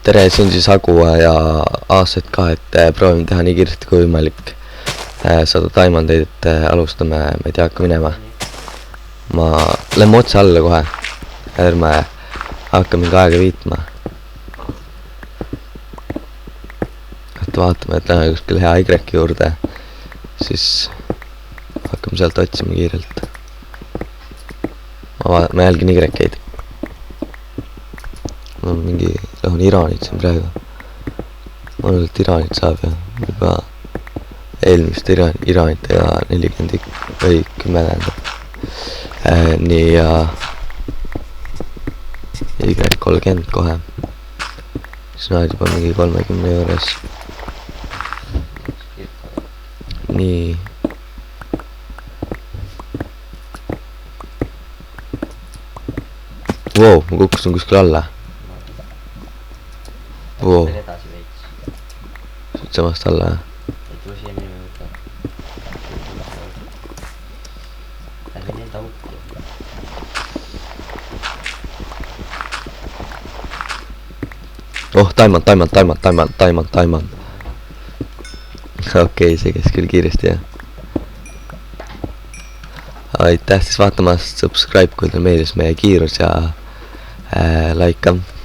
tere, see on siis Agu ja aastaid ka, et proovime teha nii kiiresti kui võimalik. 100 diamondeid, et alustame, ma ei tea, hakka minema. Lähme otse alla kohe. Ärme hakka mingi aega viitma. et vaatame, et lähme kuskil hea Y juurde. Siis hakkame sealt otsima kiirelt. Ma jälgin Y-id. Mul on mingi, lõhun Iraanit siin praegu. Ma arvan, et Iraanit saab ja juba eelmist Iraanit ja 40 või 10 tähendab. Nii ja Y30 kohe. siis on juba mingi 30 juures. Nii. Wow, ma kukkusin kuskil alla. Wow. Siit samast alla, jah? Oh, diamond. Okei, see käis küll kiiresti, jah. Aitäh siis vaatamast, subscribe, kui teile meeldis meie kiirus ja like ka.